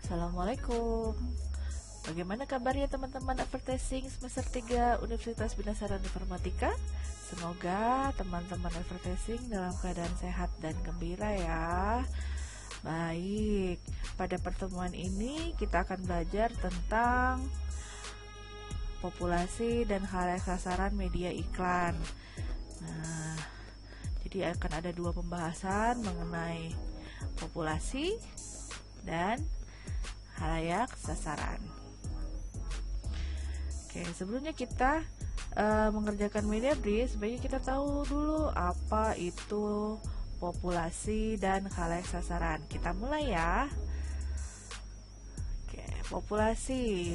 Assalamualaikum. Bagaimana kabarnya teman-teman advertising semester 3 Universitas Bina Sarana Informatika? Semoga teman-teman advertising dalam keadaan sehat dan gembira ya. Baik, pada pertemuan ini kita akan belajar tentang populasi dan khalayak sasaran media iklan. Nah, jadi akan ada dua pembahasan mengenai populasi dan khalayak sasaran. Oke, sebelumnya kita mengerjakan media brief, sebaiknya kita tahu dulu apa itu populasi dan khalayak sasaran. Kita mulai ya. Oke, populasi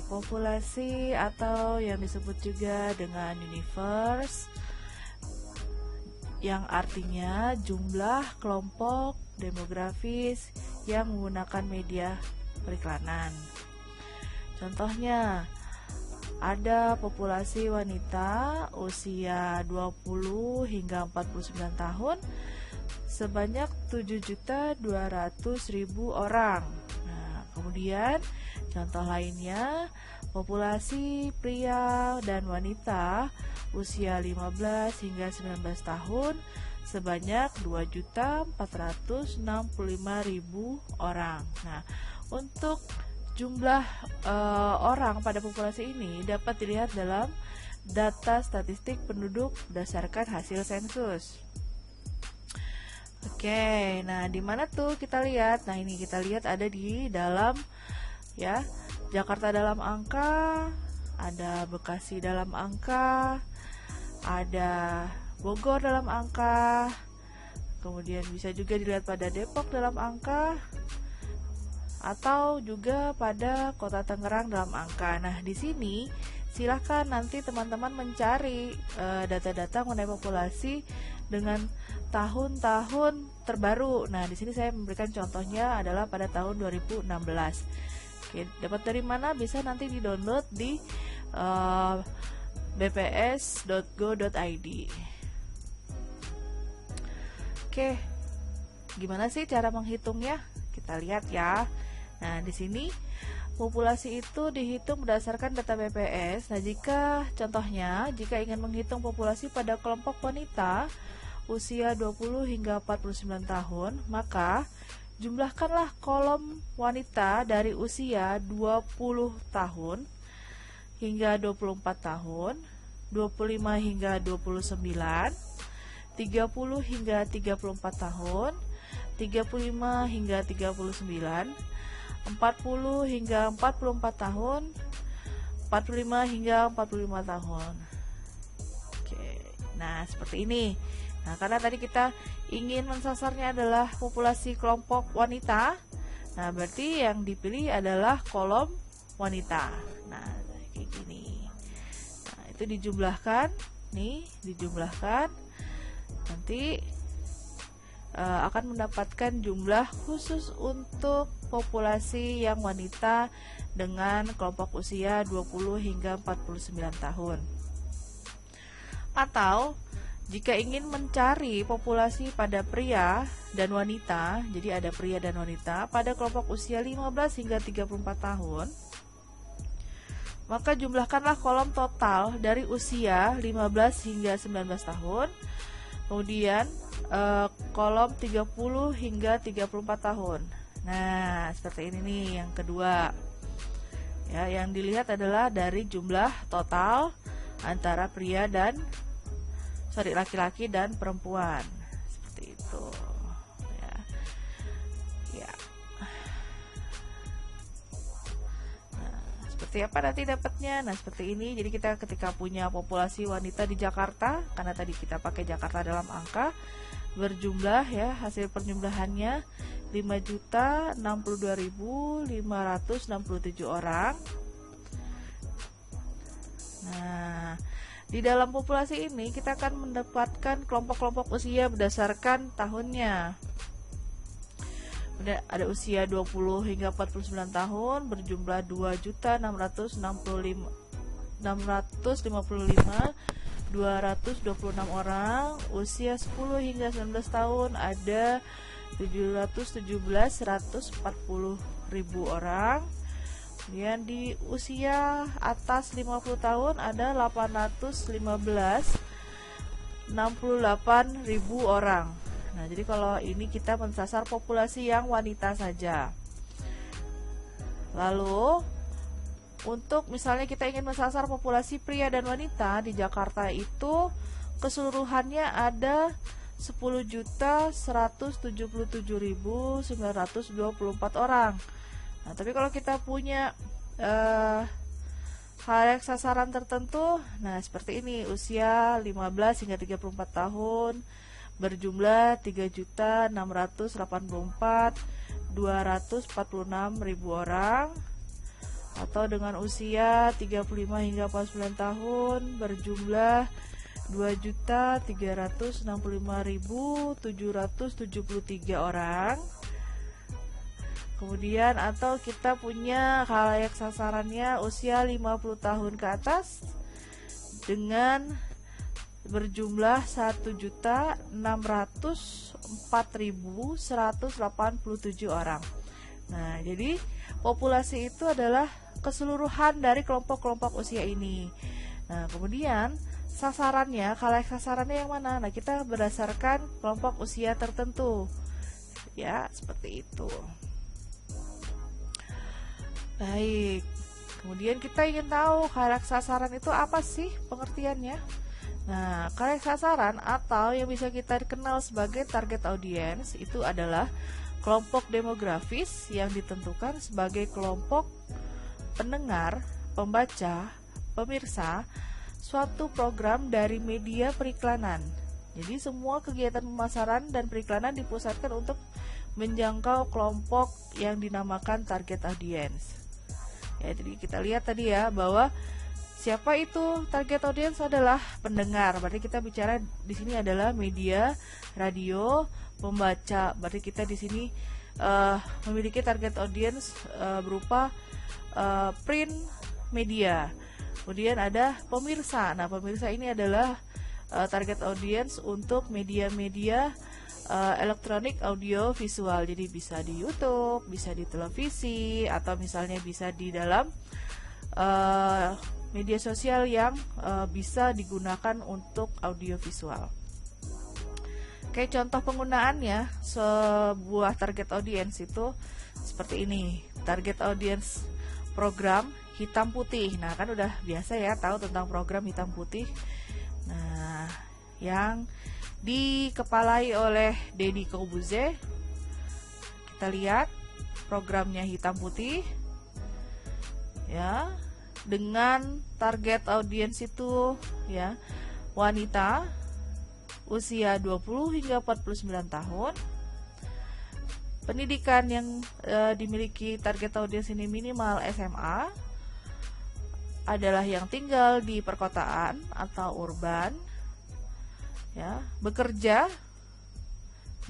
atau yang disebut juga dengan universe, yang artinya jumlah kelompok demografis yang menggunakan media periklanan. Contohnya, ada populasi wanita usia 20 hingga 49 tahun sebanyak 7.200.000 orang. Nah, kemudian contoh lainnya, populasi pria dan wanita usia 15 hingga 19 tahun sebanyak 2.465.000 orang. Nah, untuk jumlah orang pada populasi ini dapat dilihat dalam data statistik penduduk berdasarkan hasil sensus. Oke, nah di mana tuh kita lihat? Nah, ini kita lihat ada di dalam ya, Jakarta dalam angka, ada Bekasi dalam angka, ada Bogor dalam angka, kemudian bisa juga dilihat pada Depok dalam angka, atau juga pada Kota Tangerang dalam angka. Nah, di sini silahkan nanti teman-teman mencari data-data mengenai populasi dengan tahun-tahun terbaru. Nah, di sini saya memberikan contohnya adalah pada tahun 2016. Oke, dapat dari mana? Bisa nanti di-download di bps.go.id. Oke, gimana sih cara menghitungnya? Kita lihat ya. Nah, di sini populasi itu dihitung berdasarkan data BPS. Nah, jika ingin menghitung populasi pada kelompok wanita usia 20 hingga 49 tahun, maka jumlahkanlah kolom wanita dari usia 20 tahun hingga 24 tahun, 25 hingga 29, 30 hingga 34 tahun, 35 hingga 39, 40 hingga 44 tahun, 45 hingga 45 tahun. Oke, nah seperti ini. Nah, karena tadi kita ingin mensasarnya adalah populasi kelompok wanita, nah berarti yang dipilih adalah kolom wanita. Nah, kayak gini. Nah, itu dijumlahkan, nanti akan mendapatkan jumlah khusus untuk populasi yang wanita dengan kelompok usia 20 hingga 49 tahun. Atau jika ingin mencari populasi pada pria dan wanita, jadi ada pria dan wanita pada kelompok usia 15 hingga 34 tahun, maka jumlahkanlah kolom total dari usia 15 hingga 19 tahun, kemudian kolom 30 hingga 34 tahun. Nah, seperti ini nih yang kedua. Ya, yang dilihat adalah dari jumlah total antara laki-laki dan perempuan. Seperti itu. Ya. Nah, seperti apa nanti dapatnya? Nah, seperti ini. Jadi kita ketika punya populasi wanita di Jakarta, karena tadi kita pakai Jakarta dalam angka, berjumlah ya, hasil perjumlahannya 5.062.567 orang. Nah, di dalam populasi ini kita akan mendapatkan kelompok-kelompok usia berdasarkan tahunnya. Ada usia 20 hingga 49 tahun berjumlah 2.655.226 orang. Usia 10 hingga 19 tahun ada 717.140 orang. Kemudian di usia atas 50 tahun ada 68.068.000 orang. Nah, jadi kalau ini kita mensasar populasi yang wanita saja. Lalu untuk misalnya kita ingin mensasar populasi pria dan wanita di Jakarta itu keseluruhannya ada 10.177.924 orang. Nah, tapi kalau kita punya halayak sasaran tertentu, nah seperti ini, usia 15 hingga 34 tahun berjumlah 3.684.246.000 orang, atau dengan usia 35 hingga 49 tahun berjumlah 2.365.773 orang. Kemudian atau kita punya khalayak sasarannya usia 50 tahun ke atas dengan berjumlah 1.604.187 orang. Nah, jadi populasi itu adalah keseluruhan dari kelompok-kelompok usia ini. Nah, kemudian sasarannya, khalayak sasarannya yang mana? Nah, kita berdasarkan kelompok usia tertentu. Ya, seperti itu. Baik. Kemudian kita ingin tahu khalayak sasaran itu apa sih pengertiannya? Nah, khalayak sasaran atau yang bisa kita kenal sebagai target audience itu adalah kelompok demografis yang ditentukan sebagai kelompok pendengar, pembaca, pemirsa suatu program dari media periklanan. Jadi semua kegiatan pemasaran dan periklanan dipusatkan untuk menjangkau kelompok yang dinamakan target audience. Ya, jadi kita lihat tadi ya bahwa siapa itu target audience adalah pendengar. Berarti kita bicara di sini adalah media, radio, pembaca. Berarti kita di sini memiliki target audience berupa print media. Kemudian ada pemirsa. Nah, pemirsa ini adalah target audience untuk media-media elektronik audio visual. Jadi bisa di YouTube, bisa di televisi, atau misalnya bisa di dalam media sosial yang bisa digunakan untuk audio visual. Oke, contoh penggunaannya sebuah target audience itu seperti ini. Target audience program hitam putih. Nah, kan udah biasa ya tahu tentang program hitam putih. Nah, yang dikepalai oleh Deddy Corbuzier. Kita lihat programnya hitam putih. Ya, dengan target audiens itu ya wanita usia 20 hingga 49 tahun. Pendidikan yang dimiliki target audiens ini minimal SMA, adalah yang tinggal di perkotaan atau urban, ya, bekerja.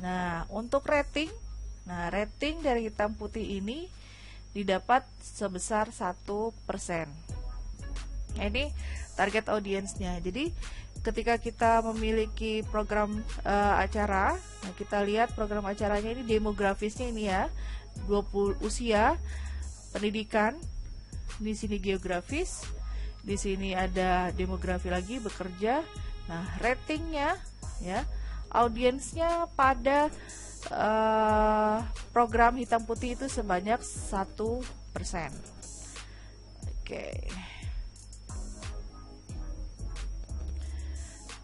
Nah, untuk rating, rating dari hitam putih ini didapat sebesar 1%. Nah, ini target audiensnya. Jadi ketika kita memiliki program acara, nah kita lihat program acaranya ini demografisnya ini ya, 20 usia, pendidikan, di sini geografis, di sini ada demografi lagi, bekerja. Nah, ratingnya ya, audiensnya pada program hitam putih itu sebanyak 1%. Oke.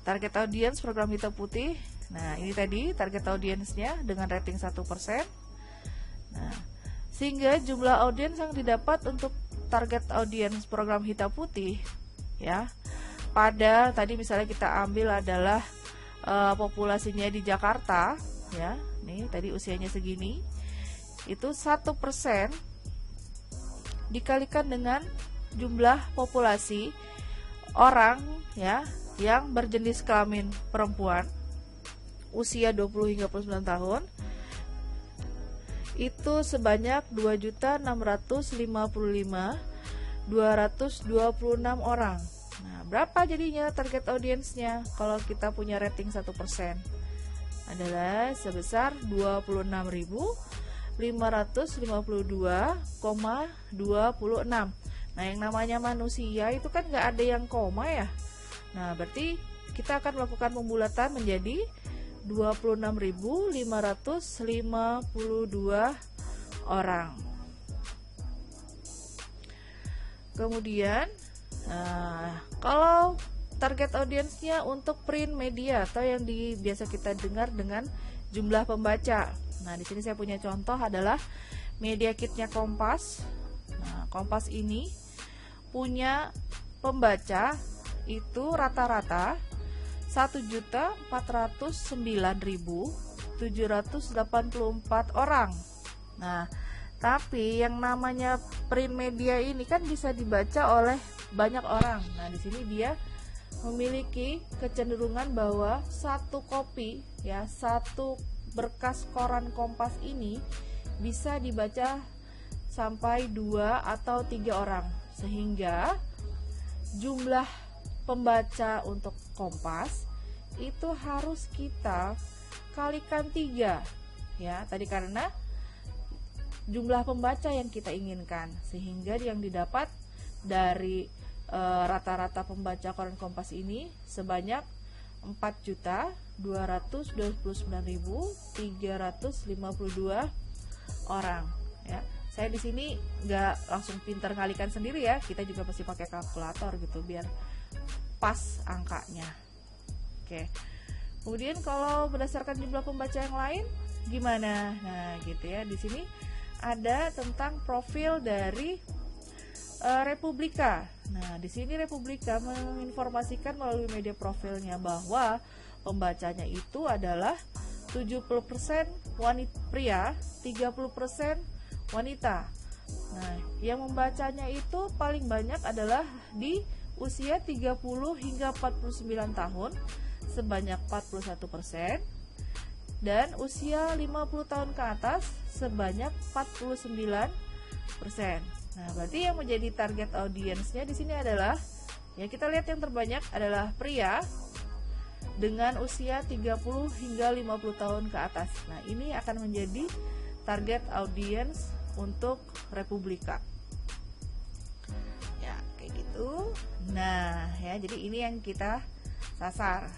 Target audience program hitam putih. Nah, ini tadi target audiensnya dengan rating 1%. Nah, sehingga jumlah audiens yang didapat untuk target audiens program hitam putih ya, pada tadi misalnya kita ambil adalah populasinya di Jakarta ya, nih tadi usianya segini, itu 1% dikalikan dengan jumlah populasi orang ya yang berjenis kelamin perempuan usia 20 hingga 49 tahun itu sebanyak 2.655.226 orang. Nah, berapa jadinya target audiensnya kalau kita punya rating 1%? Adalah sebesar 26.655.226 552,26. Nah, yang namanya manusia itu kan nggak ada yang koma ya. Nah, berarti kita akan melakukan pembulatan menjadi 26.552 orang. Kemudian, kalau target audiensnya untuk print media atau yang biasa kita dengar dengan jumlah pembaca. Nah, di sini saya punya contoh adalah media kitnya Kompas. Nah, Kompas ini punya pembaca itu rata-rata 1.409.784 orang. Nah, tapi yang namanya print media ini kan bisa dibaca oleh banyak orang. Nah, di sini dia memiliki kecenderungan bahwa satu kopi ya, satu berkas koran Kompas ini bisa dibaca sampai 2 atau 3 orang, sehingga jumlah pembaca untuk Kompas itu harus kita kalikan 3 ya, tadi karena jumlah pembaca yang kita inginkan, sehingga yang didapat dari rata-rata pembaca koran Kompas ini sebanyak 4.229.352 orang ya. Saya di sini nggak langsung pintar kalikan sendiri ya, kita juga pasti pakai kalkulator gitu biar pas angkanya. Oke. Kemudian kalau berdasarkan jumlah pembaca yang lain gimana? Nah, gitu ya. Di sini ada tentang profil dari Republika. Nah, di sini Republika menginformasikan melalui media profilnya bahwa pembacanya itu adalah 70% pria, 30% wanita. Nah, yang membacanya itu paling banyak adalah di usia 30 hingga 49 tahun sebanyak 41%, dan usia 50 tahun ke atas sebanyak 49%. Nah, berarti yang menjadi target audiensnya di sini adalah, ya kita lihat yang terbanyak adalah pria dengan usia 30 hingga 50 tahun ke atas. Nah, ini akan menjadi target audiens untuk Republika. Ya, kayak gitu. Nah, ya jadi ini yang kita sasar.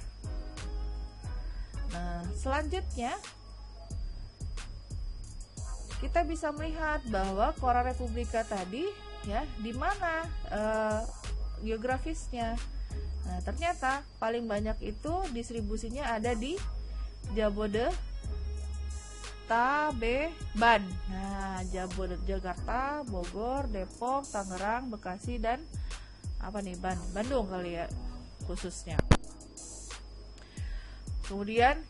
Nah, selanjutnya kita bisa melihat bahwa koran Republika tadi ya di mana geografisnya. Nah, ternyata paling banyak itu distribusinya ada di Jabodetabek. Nah, Jakarta, Bogor, Depok, Tangerang, Bekasi, dan Bandung kali ya khususnya. Kemudian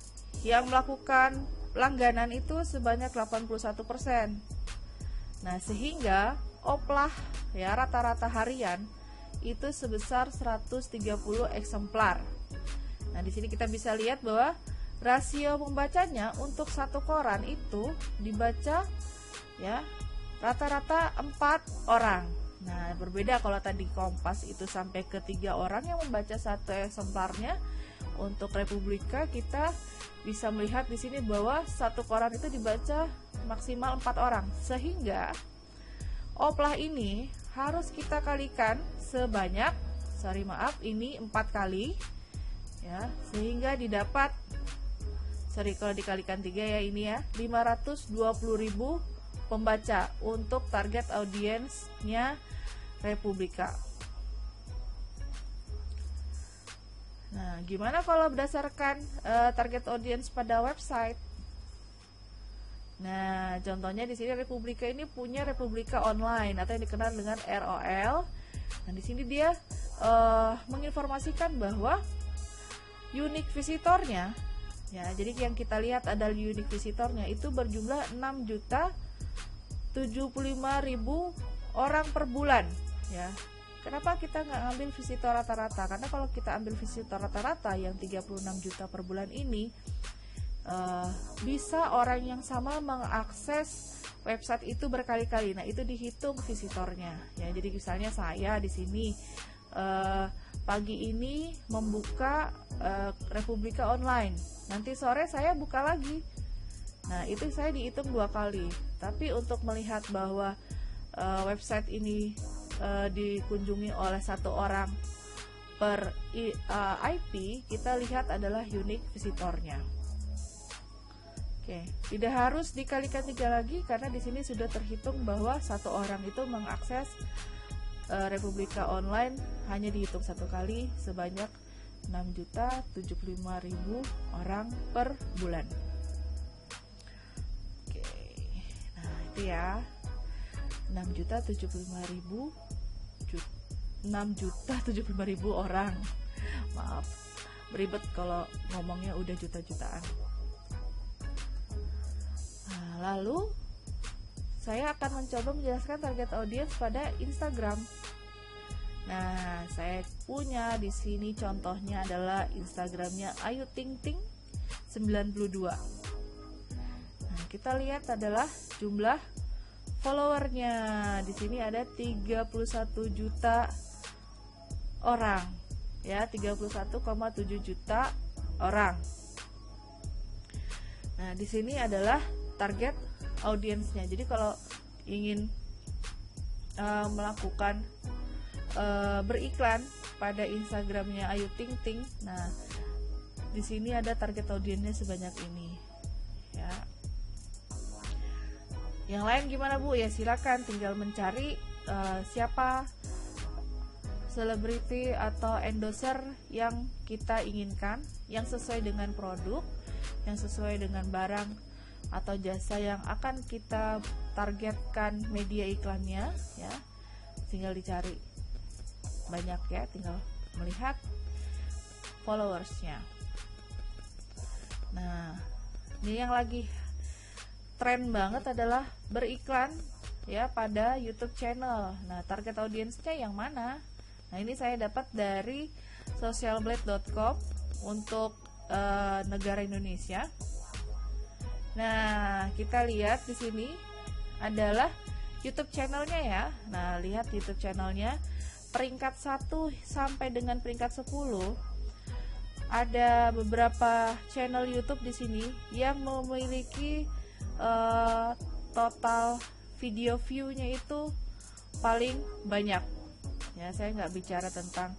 yang melakukan langganan itu sebanyak 81%. Nah, sehingga oplah ya rata-rata harian itu sebesar 130 eksemplar. Nah, di sini kita bisa lihat bahwa rasio pembacanya untuk satu koran itu dibaca ya rata-rata 4 orang. Nah, berbeda kalau tadi Kompas itu sampai ke 3 orang yang membaca satu eksemplarnya. Untuk Republika kita bisa melihat di sini bahwa satu koran itu dibaca maksimal 4 orang, sehingga oplah ini harus kita kalikan sebanyak, ini 4 kali ya, sehingga didapat, kalau dikalikan 3 ya ini ya, 520.000 pembaca untuk target audiensnya Republika. Nah, gimana kalau berdasarkan target audience pada website? Nah, contohnya di sini Republika ini punya Republika Online atau yang dikenal dengan ROL. Nah, di sini dia menginformasikan bahwa unique visitornya, ya, jadi yang kita lihat adalah unique visitornya itu berjumlah 6.075.000 orang per bulan, ya. Kenapa kita nggak ngambil visitor rata-rata? Karena kalau kita ambil visitor rata-rata yang 36 juta per bulan ini, bisa orang yang sama mengakses website itu berkali-kali. Nah, itu dihitung visitornya. Ya, jadi misalnya saya di sini pagi ini membuka Republika Online. Nanti sore saya buka lagi. Nah, itu saya dihitung 2 kali. Tapi untuk melihat bahwa website ini dikunjungi oleh 1 orang per IP, kita lihat adalah unique visitornya. Oke, tidak harus dikalikan 3 lagi karena di sini sudah terhitung bahwa 1 orang itu mengakses Republika Online hanya dihitung 1 kali sebanyak 6.075.000 orang per bulan. Oke, nah itu ya, 6.075.000 orang. Maaf, beribet kalau ngomongnya udah juta-jutaan. Nah, lalu saya akan mencoba menjelaskan target audience pada Instagram. Nah, saya punya di sini contohnya adalah Instagramnya Ayu Ting Ting 92. Nah, kita lihat adalah jumlah followernya. Di sini ada 31 juta orang, ya, 31,7 juta orang. Nah, di sini adalah target audiensnya. Jadi kalau ingin melakukan beriklan pada Instagramnya Ayu Ting Ting, nah di sini ada target audiensnya sebanyak ini, ya. Yang lain gimana Bu? Ya silakan, tinggal mencari siapa selebriti atau endorser yang kita inginkan, yang sesuai dengan produk, yang sesuai dengan barang atau jasa yang akan kita targetkan media iklannya, ya. Tinggal dicari banyak, ya, tinggal melihat followersnya. Nah, ini yang lagi tren banget adalah beriklan, ya, pada YouTube channel. Nah, target audiensnya yang mana? Nah, ini saya dapat dari socialblade.com untuk negara Indonesia. Nah, kita lihat di sini adalah YouTube channelnya, ya. Nah, lihat YouTube channelnya, peringkat 1 sampai dengan peringkat 10. Ada beberapa channel YouTube di sini yang memiliki total video view-nya itu paling banyak. Ya, saya nggak bicara tentang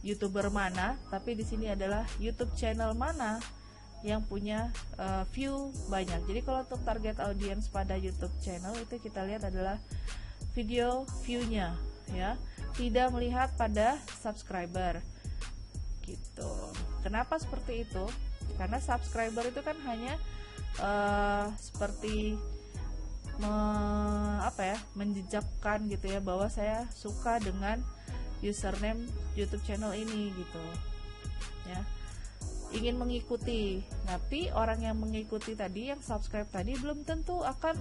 YouTuber mana, tapi di sini adalah YouTube channel mana yang punya view banyak. Jadi kalau untuk target audience pada YouTube channel itu kita lihat adalah video view-nya, ya, tidak melihat pada subscriber gitu. Kenapa seperti itu? Karena subscriber itu kan hanya seperti menjejakkan gitu, ya, bahwa saya suka dengan username YouTube channel ini gitu, ya, ingin mengikuti. Tapi orang yang mengikuti tadi, yang subscribe tadi, belum tentu akan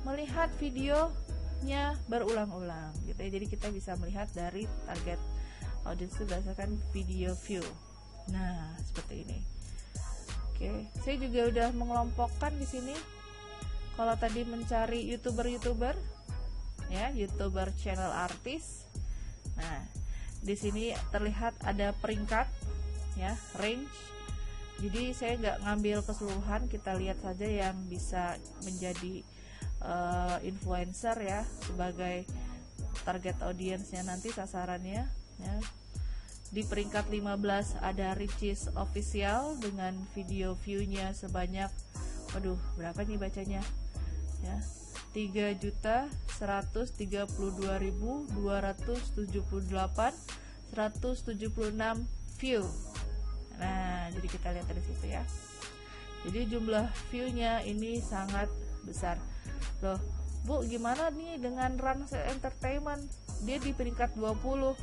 melihat videonya berulang-ulang gitu, ya. Jadi kita bisa melihat dari target audience berdasarkan video view. Nah, seperti ini. Oke, saya juga udah mengelompokkan di sini. Kalau tadi mencari YouTuber, ya, YouTuber channel artis. Nah, di sini terlihat ada peringkat, ya, range. Jadi saya nggak ngambil keseluruhan, kita lihat saja yang bisa menjadi influencer, ya, sebagai target audiensnya nanti, sasarannya, ya. Di peringkat 15 ada Ricis Official dengan video view-nya sebanyak, waduh, berapa nih bacanya, ya, 3.132.278 176 view. Nah, jadi kita lihat dari situ, ya. Jadi jumlah view-nya ini sangat besar. Loh, Bu, gimana nih dengan Rans Entertainment? Dia di peringkat 20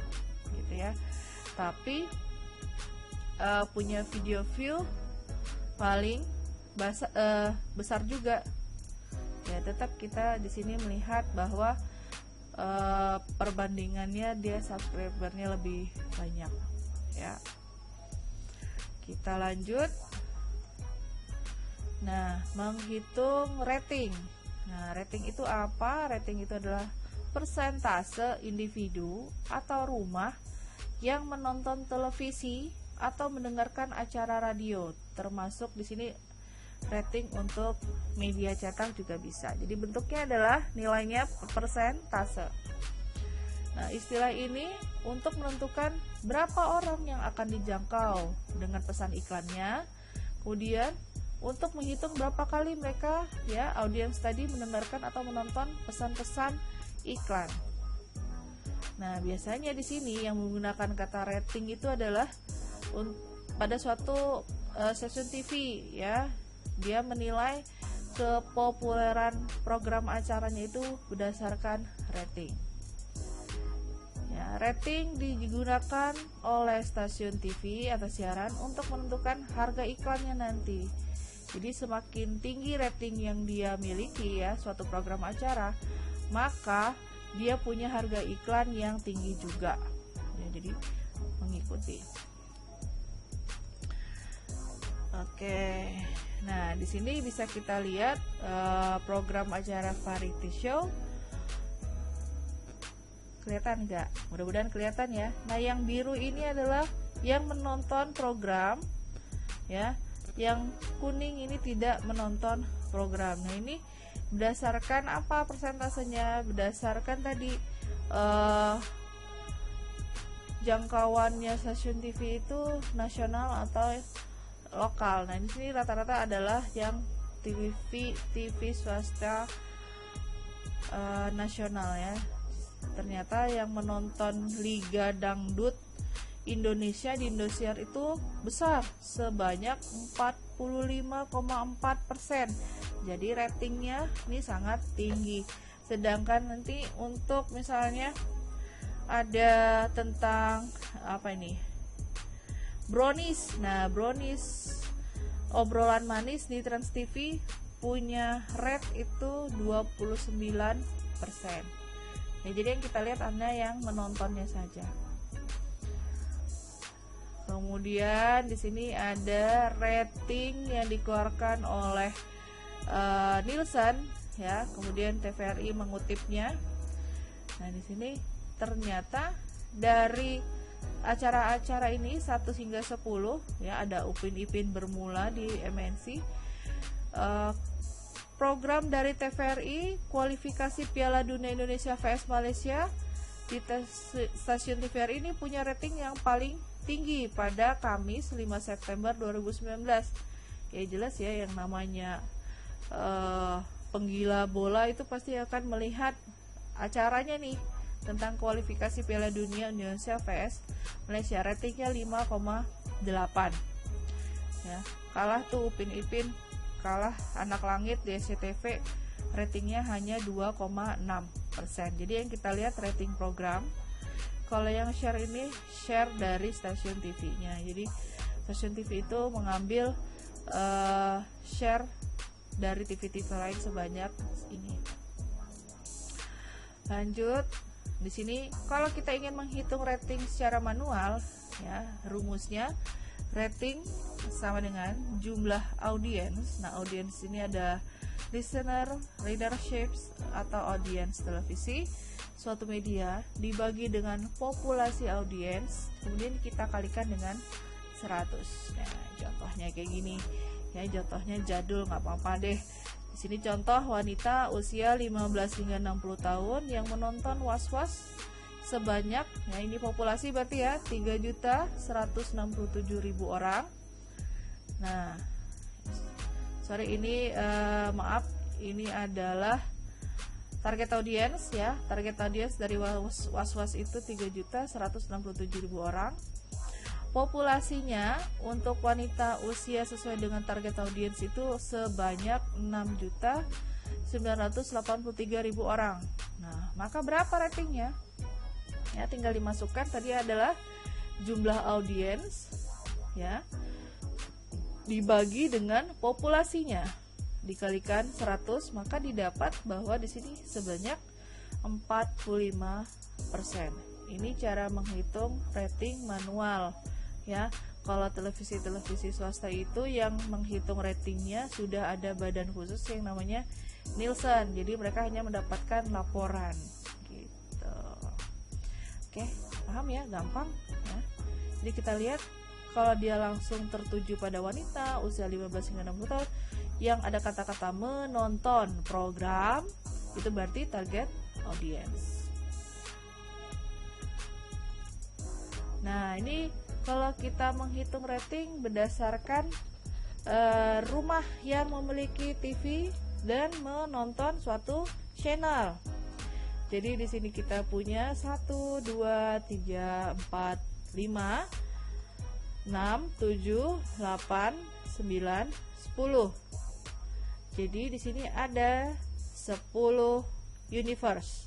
gitu, ya. Tapi punya video view paling besar juga. Ya, tetap kita di sini melihat bahwa perbandingannya dia subscribernya lebih banyak, ya. Kita lanjut. Nah, menghitung rating. Nah, rating itu apa? Rating itu adalah persentase individu atau rumah yang menonton televisi atau mendengarkan acara radio, termasuk di sini rating untuk media cetak juga bisa. Jadi bentuknya adalah nilainya persentase. Nah, istilah ini untuk menentukan berapa orang yang akan dijangkau dengan pesan iklannya. Kemudian untuk menghitung berapa kali mereka audiens tadi mendengarkan atau menonton pesan-pesan iklan. Nah, biasanya di sini yang menggunakan kata rating itu adalah pada suatu stasiun TV ya. Dia menilai kepopuleran program acaranya itu berdasarkan rating. Ya, rating digunakan oleh stasiun TV atau siaran untuk menentukan harga iklannya nanti. Jadi semakin tinggi rating yang dia miliki ya suatu program acara, maka dia punya harga iklan yang tinggi juga. Ya, jadi mengikuti. Oke. Nah, di sini bisa kita lihat program acara variety show. Kelihatan nggak? Mudah-mudahan kelihatan ya. Nah, yang biru ini adalah yang menonton program ya. Yang kuning ini tidak menonton program. Nah, ini berdasarkan apa persentasenya? Berdasarkan tadi jangkauannya stasiun TV itu nasional atau lokal. Nah, di sini rata-rata adalah yang TV swasta nasional ya. Ternyata yang menonton Liga Dangdut Indonesia di Indosiar itu besar, sebanyak 45,4%. Jadi ratingnya ini sangat tinggi. Sedangkan nanti untuk misalnya ada tentang apa ini? Brownies. Nah, Brownies obrolan manis di Trans TV punya rate itu 29%. Ya, jadi yang kita lihat Anda yang menontonnya saja. Kemudian di sini ada rating yang dikeluarkan oleh Nielsen ya, kemudian TVRI mengutipnya. Nah, di sini ternyata dari acara-acara ini 1 hingga 10 ya, ada Upin Ipin bermula di MNC. Program dari TVRI kualifikasi Piala Dunia Indonesia vs Malaysia di stasiun TVRI ini punya rating yang paling tinggi pada Kamis 5 September 2019. Ya jelas ya, yang namanya penggila bola itu pasti akan melihat acaranya nih tentang kualifikasi Piala Dunia Indonesia vs Malaysia. Ratingnya 5,8 ya. Kalah tuh Upin Ipin, kalah Anak Langit di SCTV, ratingnya hanya 2,6%. Jadi yang kita lihat rating program. Kalau yang share ini share dari stasiun TV-nya. Jadi stasiun TV itu mengambil share dari TV-TV lain sebanyak ini. Lanjut, di sini kalau kita ingin menghitung rating secara manual, ya rumusnya rating sama dengan jumlah audiens. Nah, audiens ini ada listener, readerships atau audiens televisi suatu media dibagi dengan populasi audiens, kemudian kita kalikan dengan 100. Nah, contohnya kayak gini. Ya, contohnya jadul nggak apa-apa deh. Di sini contoh wanita usia 15 hingga 60 tahun yang menonton Was-Was sebanyak, ya ini populasi berarti ya 3.167.000 orang. Nah, sorry ini maaf, ini adalah target audiens ya. Target audiens dari Was-Was itu 3.167.000 orang. Populasinya untuk wanita usia sesuai dengan target audiens itu sebanyak 6.983.000 orang. Nah, maka berapa ratingnya? Ya, tinggal dimasukkan tadi adalah jumlah audiens ya dibagi dengan populasinya dikalikan 100, maka didapat bahwa di sini sebanyak 45%. Ini cara menghitung rating manual. Ya, kalau televisi-televisi swasta itu yang menghitung ratingnya sudah ada badan khusus yang namanya Nielsen. Jadi mereka hanya mendapatkan laporan gitu. Oke, paham ya? Gampang ya. Jadi kita lihat kalau dia langsung tertuju pada wanita usia 15 hingga 60 tahun yang ada kata-kata menonton program, itu berarti target audience. Nah, ini kalau kita menghitung rating berdasarkan rumah yang memiliki TV dan menonton suatu channel. Jadi di sini kita punya 1, 2, 3, 4, 5, 6, 7, 8, 9, 10. Jadi di sini ada 10 universe.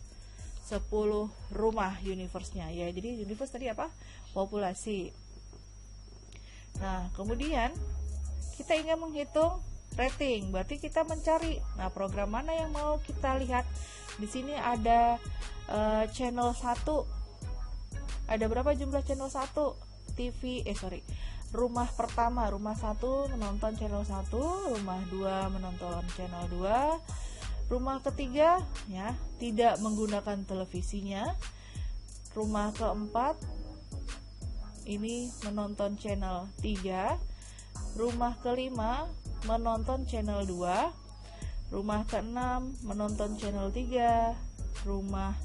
10 rumah universe-nya ya. Jadi universe tadi apa? Populasi. Nah, kemudian kita ingin menghitung rating, berarti kita mencari, nah program mana yang mau kita lihat. Di sini ada channel 1. Ada berapa jumlah channel 1? Rumah pertama, rumah 1 menonton channel 1, rumah 2 menonton channel 2, rumah ketiga ya tidak menggunakan televisinya, rumah keempat ini menonton channel 3, rumah kelima menonton channel 2, rumah keenam menonton channel 3, rumah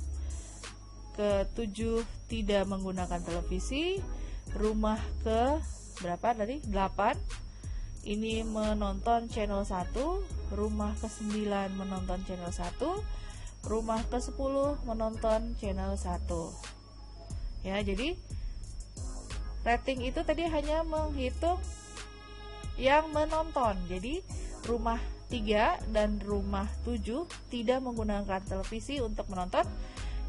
ke-7 tidak menggunakan televisi, rumah ke berapa tadi? 8 ini menonton channel 1, rumah ke-9 menonton channel 1, rumah ke-10 menonton channel 1. Ya, jadi rating itu tadi hanya menghitung yang menonton. Jadi rumah 3 dan rumah 7 tidak menggunakan televisi untuk menonton,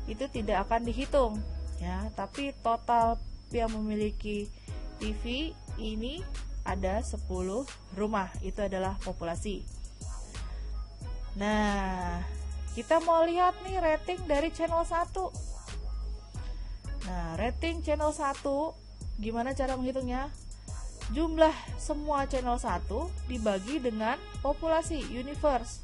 itu tidak akan dihitung ya, tapi total yang memiliki TV ini ada 10 rumah, itu adalah populasi. Nah, kita mau lihat nih rating dari channel 1. Nah, rating channel 1 gimana cara menghitungnya? Jumlah semua channel 1 dibagi dengan populasi universe.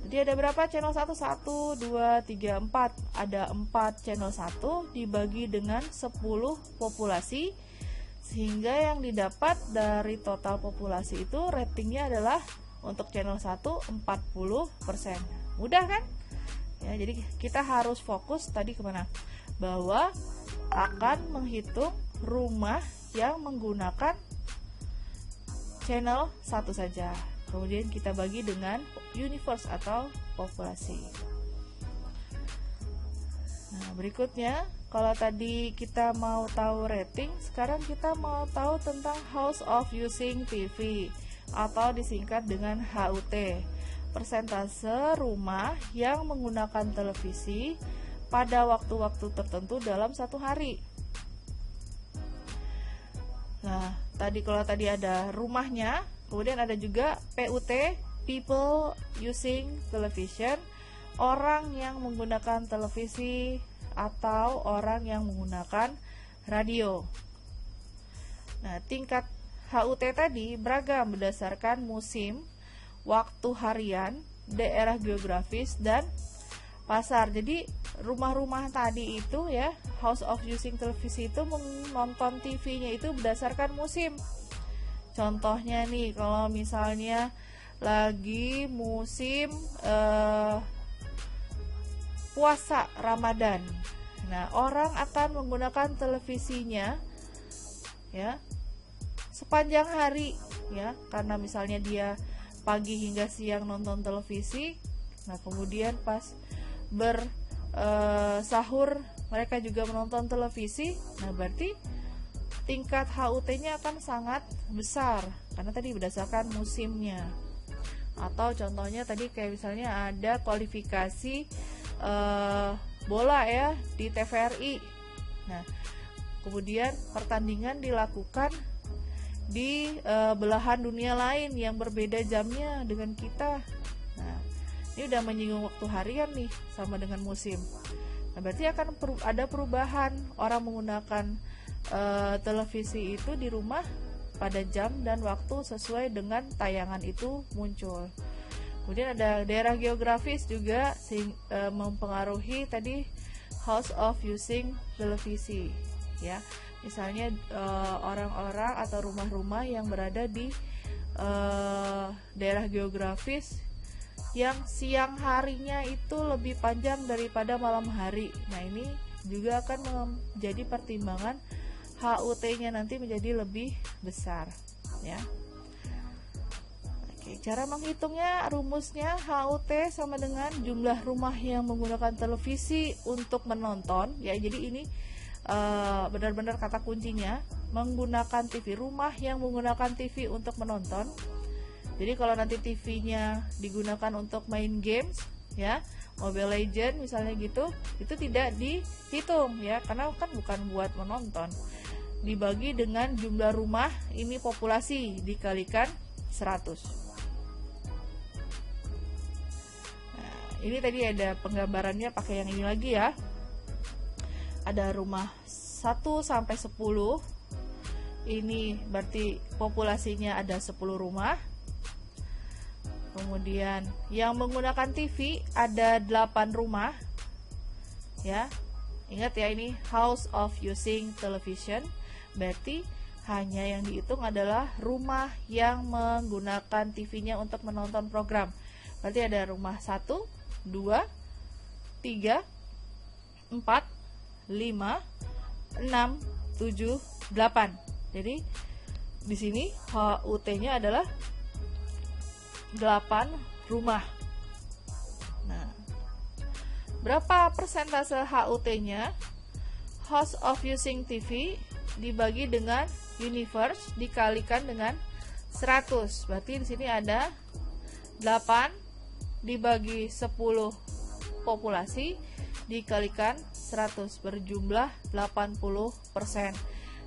Jadi ada berapa channel 1? 1, 2, 3, 4. Ada 4 channel 1 dibagi dengan 10 populasi, sehingga yang didapat dari total populasi itu ratingnya adalah untuk channel 1 40%. Mudah kan? Ya, jadi kita harus fokus tadi kemana? Bahwa akan menghitung rumah yang menggunakan channel 1 saja. Kemudian kita bagi dengan universe atau populasi. Nah, berikutnya, kalau tadi kita mau tahu rating, sekarang kita mau tahu tentang House of Using TV atau disingkat dengan HUT. Persentase rumah yang menggunakan televisi pada waktu-waktu tertentu dalam satu hari. Nah, kalau tadi ada rumahnya, kemudian ada juga PUT, people using television, orang yang menggunakan televisi atau orang yang menggunakan radio. Nah, tingkat HUT tadi beragam berdasarkan musim, waktu harian, daerah geografis, dan pasar. Jadi rumah-rumah tadi itu ya, House of Using televisi itu menonton TV-nya itu berdasarkan musim. Contohnya nih, kalau misalnya lagi musim puasa Ramadan, nah orang akan menggunakan televisinya ya sepanjang hari ya, karena misalnya dia pagi hingga siang nonton televisi, nah kemudian pas sahur mereka juga menonton televisi, nah berarti tingkat HUT-nya akan sangat besar karena tadi berdasarkan musimnya. Atau contohnya tadi kayak misalnya ada kualifikasi bola ya di TVRI. Nah, kemudian pertandingan dilakukan di belahan dunia lain yang berbeda jamnya dengan kita. Nah, ini udah menyinggung waktu harian nih sama dengan musim. Nah, berarti akan ada perubahan orang menggunakan televisi itu di rumah pada jam dan waktu sesuai dengan tayangan itu muncul. Kemudian ada daerah geografis juga mempengaruhi tadi House of Using televisi ya. Misalnya orang-orang atau rumah-rumah yang berada di daerah geografis yang siang harinya itu lebih panjang daripada malam hari. Nah, ini juga akan menjadi pertimbangan HUT-nya nanti menjadi lebih besar, ya. Oke, cara menghitungnya, rumusnya HUT sama dengan jumlah rumah yang menggunakan televisi untuk menonton, ya. Jadi ini benar-benar kata kuncinya, menggunakan TV, rumah yang menggunakan TV untuk menonton. Jadi kalau nanti TV-nya digunakan untuk main games, ya, Mobile Legend misalnya gitu, itu tidak dihitung, ya, karena kan bukan buat menonton. Dibagi dengan jumlah rumah, ini populasi, dikalikan 100. Nah, ini tadi ada penggambarannya pakai yang ini lagi, ya. Ada rumah 1 sampai 10. Ini berarti populasinya ada 10 rumah. Kemudian yang menggunakan TV ada 8 rumah, ya. Ingat ya, ini house of using television, berarti hanya yang dihitung adalah rumah yang menggunakan TV-nya untuk menonton program. Berarti ada rumah 1, 2, 3, 4, 5, 6, 7, 8. Jadi di sini HUT-nya adalah 8 rumah. Nah, berapa persentase HUT-nya? House of using TV dibagi dengan universe dikalikan dengan 100. Berarti di sini ada 8 dibagi 10 populasi dikalikan 100 berjumlah 80%.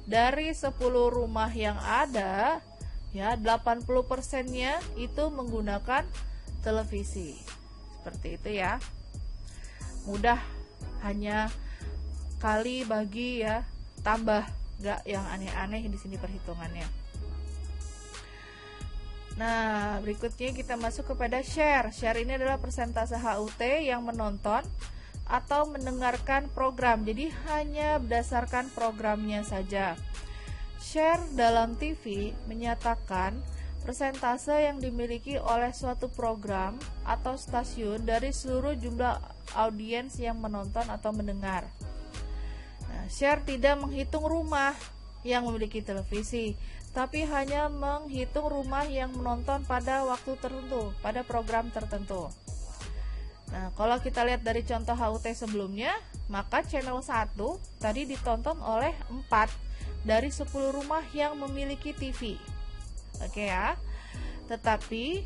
Dari 10 rumah yang ada, ya, 80%-nya itu menggunakan televisi. Seperti itu, ya. Mudah, hanya kali bagi, ya, tambah, nggak yang aneh-aneh di sini perhitungannya. Nah, berikutnya kita masuk kepada share. Share ini adalah persentase HUT yang menonton atau mendengarkan program. Jadi hanya berdasarkan programnya saja. Share dalam TV menyatakan persentase yang dimiliki oleh suatu program atau stasiun dari seluruh jumlah audiens yang menonton atau mendengar. Nah, share tidak menghitung rumah yang memiliki televisi, tapi hanya menghitung rumah yang menonton pada waktu tertentu, pada program tertentu. Nah, kalau kita lihat dari contoh HUT sebelumnya, maka channel 1 tadi ditonton oleh 4 dari 10 rumah yang memiliki TV. Oke, ya. Tetapi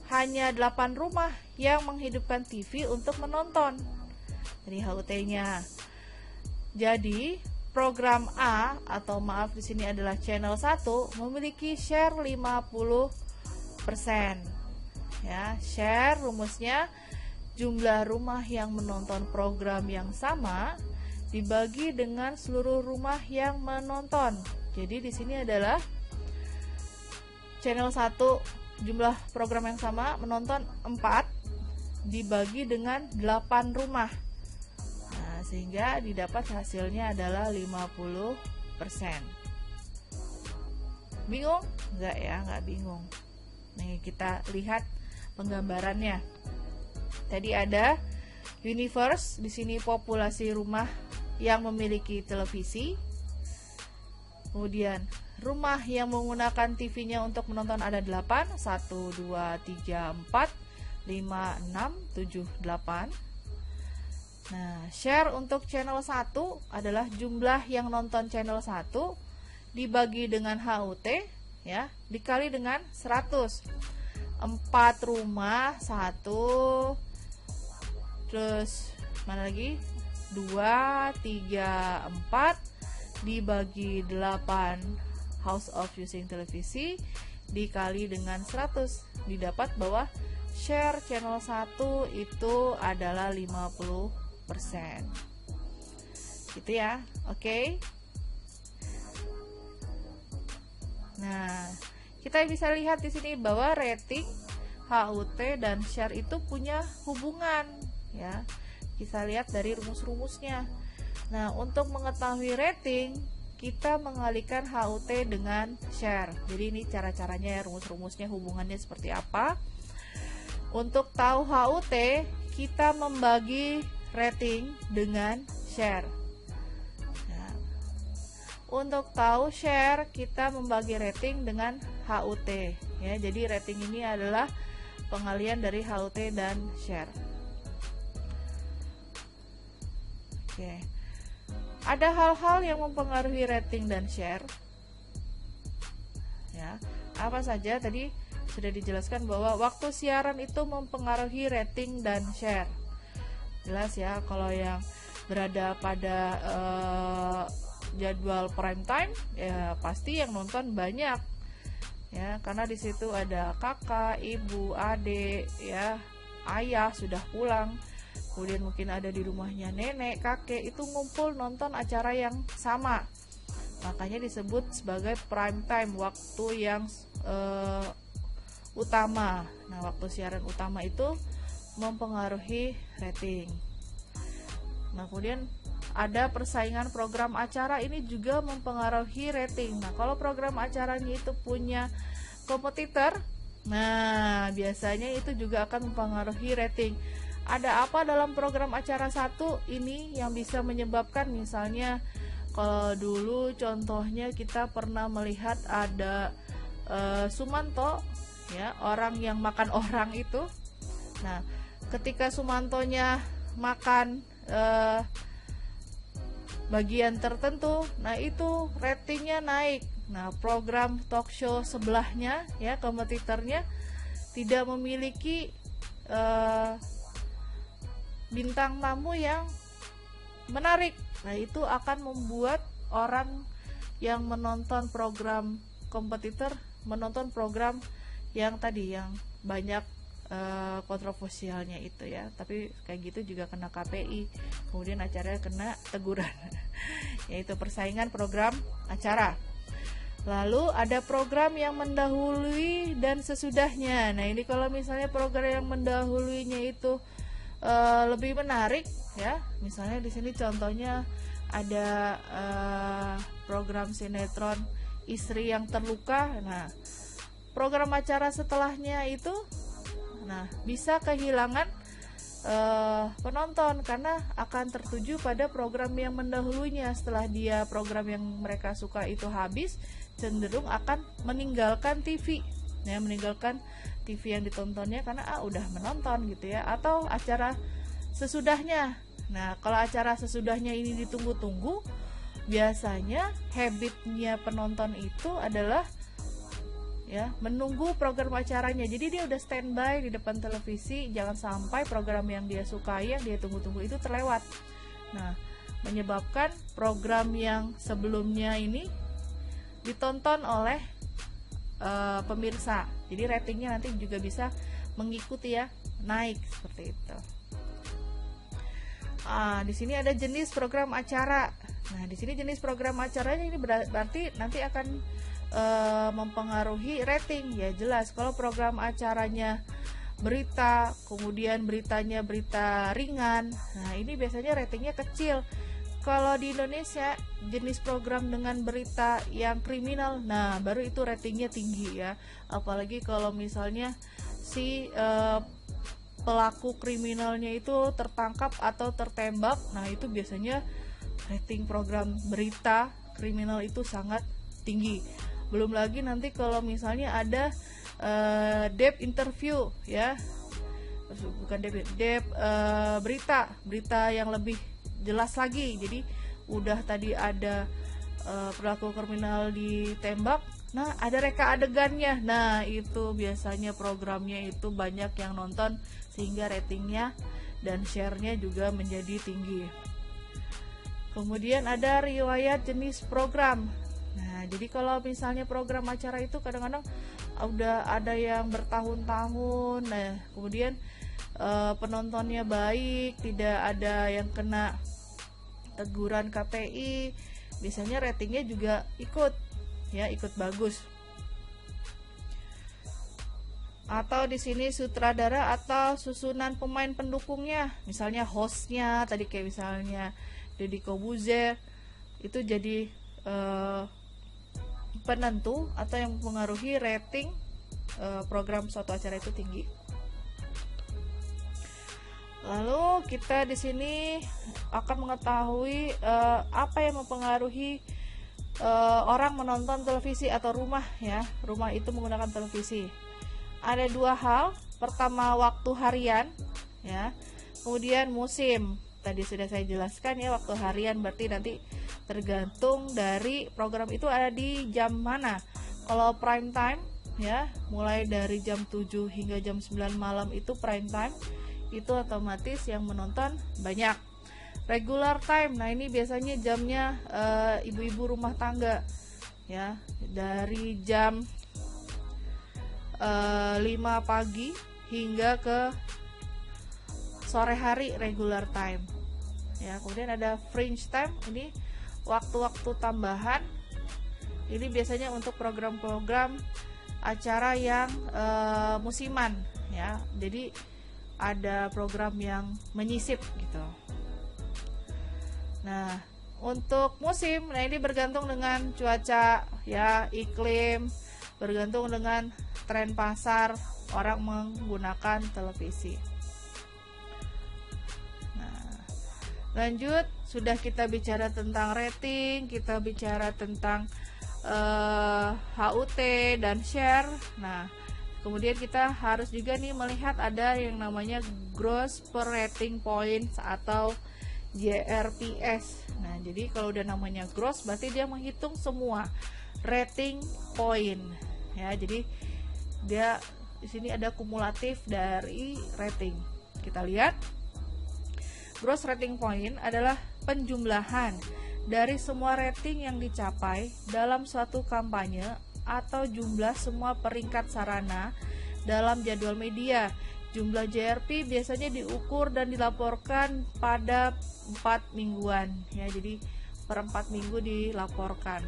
hanya 8 rumah yang menghidupkan TV untuk menonton. Jadi HUT-nya. Jadi program A, atau maaf di sini adalah channel 1, memiliki share 50%. Ya, share rumusnya jumlah rumah yang menonton program yang sama dibagi dengan seluruh rumah yang menonton. Jadi di sini adalah channel 1 jumlah program yang sama menonton 4 dibagi dengan 8 rumah. Nah, sehingga didapat hasilnya adalah 50%. Bingung? Enggak ya, enggak bingung. Nih, kita lihat penggambarannya. Tadi ada universe, di sini populasi rumah yang memiliki televisi. Kemudian rumah yang menggunakan TV-nya untuk menonton ada 8, 1, 2, 3, 4, 5, 6, 7, 8. Nah, share untuk channel 1 adalah jumlah yang nonton channel 1 dibagi dengan HUT, ya, dikali dengan 100. 4 rumah, 1, terus mana lagi? 2, 3, 4 dibagi 8 house of using televisi dikali dengan 100. Didapat bahwa share channel 1 itu adalah 50%. Gitu ya. Oke. Nah, kita bisa lihat di sini bahwa rating, HUT dan share itu punya hubungan, ya. Kita lihat dari rumus-rumusnya. Nah, untuk mengetahui rating, kita mengalihkan HUT dengan share. Jadi ini cara-caranya, rumus-rumusnya, hubungannya seperti apa. Untuk tahu HUT, kita membagi rating dengan share. Nah, untuk tahu share, kita membagi rating dengan HUT. Ya, jadi rating ini adalah pengalihan dari HUT dan share. Oke. Ada hal-hal yang mempengaruhi rating dan share. Ya, apa saja? Tadi sudah dijelaskan bahwa waktu siaran itu mempengaruhi rating dan share. Jelas ya, kalau yang berada pada jadwal prime time, ya pasti yang nonton banyak. Ya, karena di situ ada kakak, ibu, adik, ya, ayah sudah pulang. Kemudian mungkin ada di rumahnya nenek, kakek, itu ngumpul nonton acara yang sama. Makanya disebut sebagai prime time, waktu yang utama. Nah, waktu siaran utama itu mempengaruhi rating. Nah, kemudian ada persaingan program acara, ini juga mempengaruhi rating. Nah, kalau program acaranya itu punya kompetitor, nah biasanya itu juga akan mempengaruhi rating. Ada apa dalam program acara satu ini yang bisa menyebabkan, misalnya kalau dulu contohnya kita pernah melihat ada Sumanto, ya, orang yang makan orang itu. Nah, ketika Sumantonya makan bagian tertentu, nah itu ratingnya naik. Nah, program talk show sebelahnya, ya, kompetitornya tidak memiliki bintang tamu yang menarik. Nah, itu akan membuat orang yang menonton program kompetitor menonton program yang tadi, yang banyak kontroversialnya itu, ya. Tapi kayak gitu juga kena KPI, kemudian acaranya kena teguran. Yaitu persaingan program acara. Lalu ada program yang mendahului dan sesudahnya. Nah, ini kalau misalnya program yang mendahuluinya itu lebih menarik, ya. Misalnya di sini contohnya ada program sinetron Istri yang Terluka. Nah, program acara setelahnya itu, nah, bisa kehilangan penonton karena akan tertuju pada program yang mendahulunya. Setelah dia program yang mereka suka itu habis, cenderung akan meninggalkan TV, ya, meninggalkan TV yang ditontonnya karena udah menonton gitu, ya. Atau acara sesudahnya. Nah, kalau acara sesudahnya ini ditunggu-tunggu, biasanya habitnya penonton itu adalah, ya, menunggu program acaranya. Jadi dia udah standby di depan televisi, jangan sampai program yang dia sukai, yang dia tunggu-tunggu itu terlewat. Nah, menyebabkan program yang sebelumnya ini ditonton oleh pemirsa. Jadi ratingnya nanti juga bisa mengikuti, ya, naik seperti itu. Di sini ada jenis program acara. Nah, di sini jenis program acaranya ini berarti nanti akan mempengaruhi rating, ya. Jelas kalau program acaranya berita, kemudian beritanya berita ringan, nah ini biasanya ratingnya kecil. Kalau di Indonesia jenis program dengan berita yang kriminal, nah baru itu ratingnya tinggi, ya. Apalagi kalau misalnya si pelaku kriminalnya itu tertangkap atau tertembak, nah itu biasanya rating program berita kriminal itu sangat tinggi. Belum lagi nanti kalau misalnya ada depth interview, ya, bukan depth berita yang lebih jelas lagi. Jadi udah tadi ada pelaku kriminal ditembak, nah ada reka adegannya. Nah, itu biasanya programnya itu banyak yang nonton sehingga ratingnya dan share-nya juga menjadi tinggi. Kemudian ada riwayat jenis program. Nah, jadi kalau misalnya program acara itu kadang-kadang udah ada yang bertahun-tahun, nah kemudian penontonnya baik, tidak ada yang kena teguran KPI, biasanya ratingnya juga ikut, ya, ikut bagus. Atau di sini sutradara atau susunan pemain pendukungnya, misalnya hostnya tadi kayak misalnya Deddy Corbuzier, itu jadi penentu atau yang mempengaruhi rating program suatu acara itu tinggi. Lalu kita di sini akan mengetahui apa yang mempengaruhi orang menonton televisi atau rumah ya. Rumah itu menggunakan televisi. Ada dua hal. Pertama, waktu harian ya. Kemudian musim. Tadi sudah saya jelaskan ya, waktu harian berarti nanti tergantung dari program itu ada di jam mana. Kalau prime time ya, mulai dari jam 7 hingga jam 9 malam itu prime time. Itu otomatis yang menonton banyak. Regular time, nah ini biasanya jamnya ibu-ibu rumah tangga ya, dari jam 5 pagi hingga ke sore hari regular time ya. Kemudian ada fringe time, ini waktu-waktu tambahan. Ini biasanya untuk program-program acara yang musiman ya. Jadi ada program yang menyisip gitu. Nah, untuk musim, nah ini bergantung dengan cuaca ya, iklim, bergantung dengan tren pasar orang menggunakan televisi. Nah, lanjut, sudah kita bicara tentang rating, kita bicara tentang HUT dan share. Nah, kemudian kita harus juga nih melihat ada yang namanya gross per rating points atau GRPS. Nah, jadi kalau udah namanya gross berarti dia menghitung semua rating point ya. Jadi dia di sini ada kumulatif dari rating. Kita lihat. Gross rating point adalah penjumlahan dari semua rating yang dicapai dalam suatu kampanye atau jumlah semua peringkat sarana dalam jadwal media. Jumlah JRP biasanya diukur dan dilaporkan pada 4 mingguan ya, jadi per 4 minggu dilaporkan.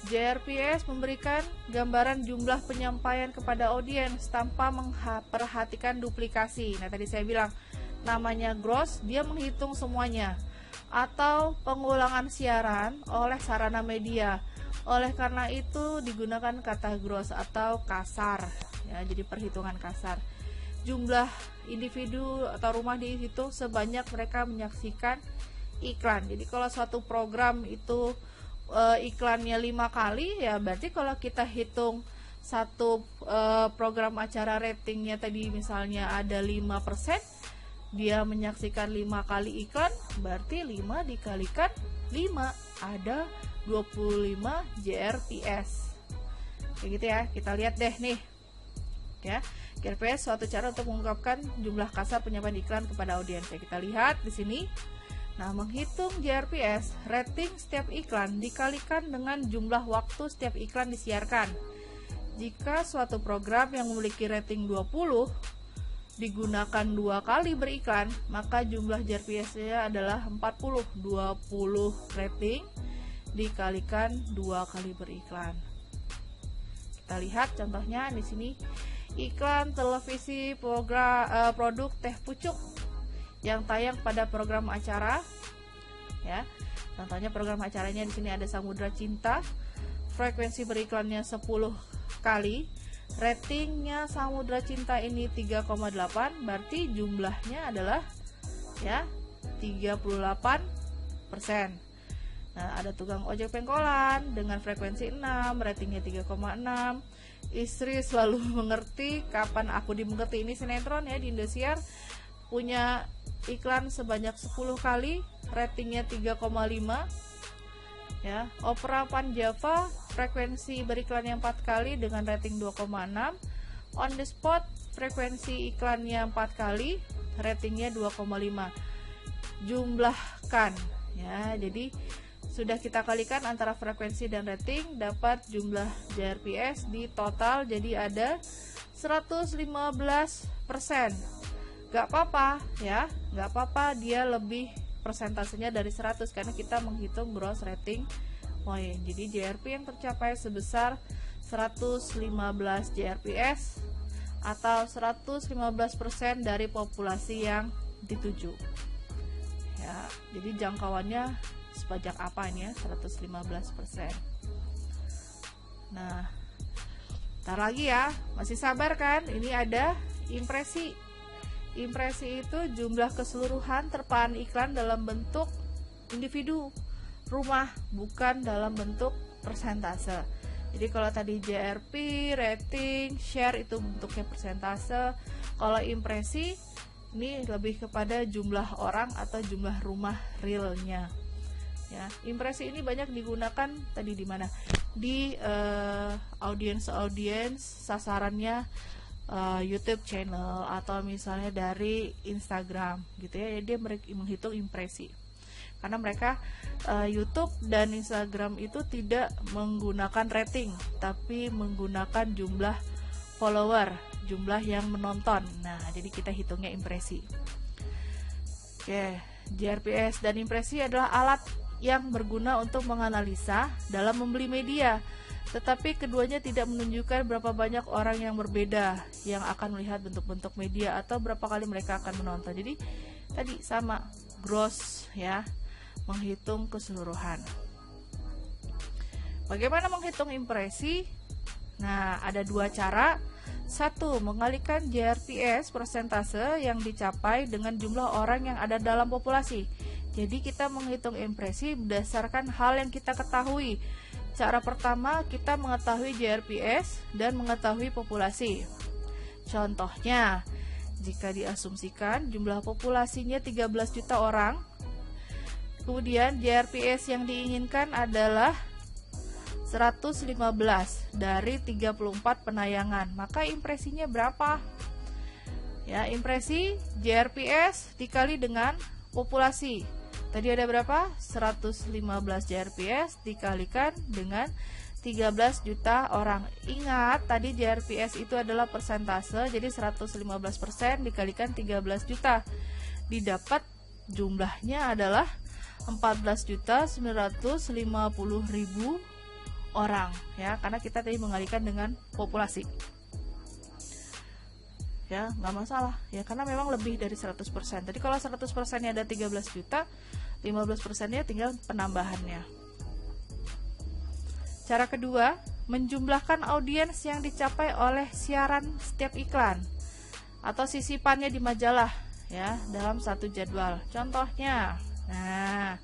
JRPS memberikan gambaran jumlah penyampaian kepada audiens tanpa memperhatikan duplikasi. Nah, tadi saya bilang namanya gross, dia menghitung semuanya, atau pengulangan siaran oleh sarana media. Oleh karena itu digunakan kata gross atau kasar ya, jadi perhitungan kasar. Jumlah individu atau rumah dihitung sebanyak mereka menyaksikan iklan. Jadi kalau suatu program itu iklannya 5 kali ya, berarti kalau kita hitung satu program acara ratingnya tadi misalnya ada 5%, dia menyaksikan 5 kali iklan, berarti 5 dikalikan 5 ada 25 JRPS. Kayak gitu ya. Kita lihat deh nih. Ya, JRPS suatu cara untuk mengungkapkan jumlah kasar penyampaian iklan kepada audiens. Ya, kita lihat di sini. Nah, menghitung JRPS, rating setiap iklan dikalikan dengan jumlah waktu setiap iklan disiarkan. Jika suatu program yang memiliki rating 20 digunakan 2 kali beriklan, maka jumlah JRPS-nya adalah 40. 20 rating dikalikan 2 kali beriklan. Kita lihat contohnya di sini, iklan televisi produk teh pucuk yang tayang pada program acara ya. Contohnya program acaranya di sini ada Samudra Cinta. Frekuensi beriklannya 10 kali. Ratingnya Samudra Cinta ini 3,8, berarti jumlahnya adalah ya 38%. Nah, ada tukang ojek pengkolan dengan frekuensi 6, ratingnya 3,6. Istri selalu mengerti, kapan aku dimengerti, ini sinetron ya di Indosiar, punya iklan sebanyak 10 kali, ratingnya 3,5. Ya, Opera Panjava frekuensi beriklannya 4 kali dengan rating 2,6. On the Spot frekuensi iklannya 4 kali, ratingnya 2,5. Jumlahkan ya. Jadi sudah kita kalikan antara frekuensi dan rating, dapat jumlah JRPS di total jadi ada 115%. Gak apa-apa ya, gak apa-apa dia lebih persentasenya dari 100 karena kita menghitung gross rating point. Jadi JRP yang tercapai sebesar 115 JRPS atau 115% dari populasi yang dituju. Ya, jadi jangkauannya Sepajak apa ini ya, 115%. Nah, ntar lagi ya, masih sabar kan? Ini ada impresi. Impresi itu jumlah keseluruhan terpaan iklan dalam bentuk individu rumah, bukan dalam bentuk persentase. Jadi kalau tadi JRP, rating, share itu bentuknya persentase. Kalau impresi ini lebih kepada jumlah orang atau jumlah rumah realnya. Ya, impresi ini banyak digunakan tadi di mana? Di audiens sasarannya YouTube channel atau misalnya dari Instagram gitu ya. Dia menghitung impresi. Karena mereka YouTube dan Instagram itu tidak menggunakan rating, tapi menggunakan jumlah follower, jumlah yang menonton. Nah, jadi kita hitungnya impresi. Oke, JRPS dan impresi adalah alat yang berguna untuk menganalisa dalam membeli media, tetapi keduanya tidak menunjukkan berapa banyak orang yang berbeda yang akan melihat bentuk-bentuk media atau berapa kali mereka akan menonton. Jadi tadi sama, gross ya, menghitung keseluruhan. Bagaimana menghitung impresi? Nah, ada dua cara. Satu, mengalikan JRPS persentase yang dicapai dengan jumlah orang yang ada dalam populasi. Jadi kita menghitung impresi berdasarkan hal yang kita ketahui. Cara pertama, kita mengetahui JRPS dan mengetahui populasi. Contohnya, jika diasumsikan jumlah populasinya 13 juta orang, kemudian JRPS yang diinginkan adalah 115 dari 34 penayangan, maka impresinya berapa? Ya, impresi JRPS dikali dengan populasi. Tadi ada berapa? 115 JRPS dikalikan dengan 13 juta orang. Ingat, tadi JRPS itu adalah persentase, jadi 115% dikalikan 13 juta. Didapat jumlahnya adalah 14.950.000 orang ya, karena kita tadi mengalikan dengan populasi. Ya, nggak masalah ya, karena memang lebih dari 100%. Tadi kalau 100%-nya ada 13 juta, 15%-nya tinggal penambahannya. Cara kedua, menjumlahkan audiens yang dicapai oleh siaran setiap iklan atau sisipannya di majalah ya dalam satu jadwal. Contohnya, nah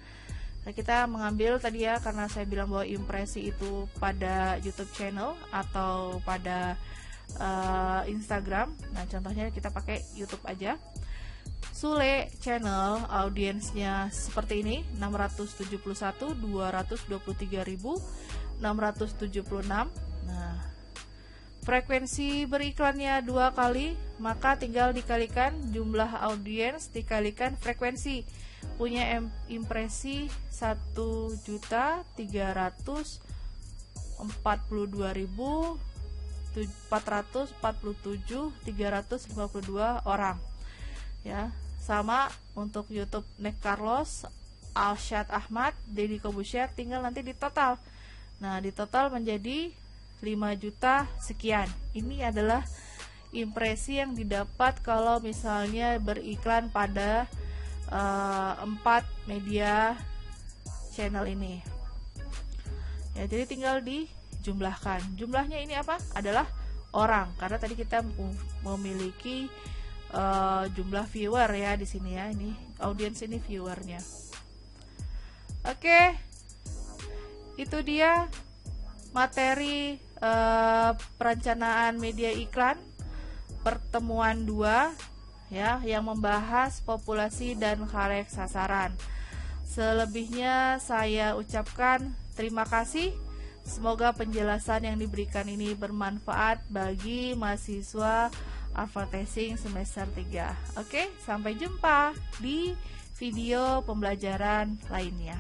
kita mengambil tadi ya, karena saya bilang bahwa impresi itu pada YouTube channel atau pada Instagram. Nah, contohnya kita pakai YouTube aja. Sule channel audiensnya seperti ini, 671, 223.676. Nah, frekuensi beriklannya 2 kali, maka tinggal dikalikan jumlah audiens dikalikan frekuensi. Punya impresi 1.332.447.352 orang ya. Sama untuk YouTube Nek Carlos, Alshad Ahmad, Deddy Kobusher, tinggal nanti di total. Nah, di total menjadi 5 juta sekian. Ini adalah impresi yang didapat kalau misalnya beriklan pada 4 media channel ini ya. Jadi tinggal dijumlahkan. Jumlahnya ini apa? Adalah orang, karena tadi kita memiliki jumlah viewer ya di sini ya. Ini audiens, ini viewernya. Oke, itu dia materi perencanaan media iklan pertemuan 2 ya, yang membahas populasi dan khalayak sasaran. Selebihnya saya ucapkan terima kasih. Semoga penjelasan yang diberikan ini bermanfaat bagi mahasiswa advertising semester 3. Oke, sampai jumpa di video pembelajaran lainnya.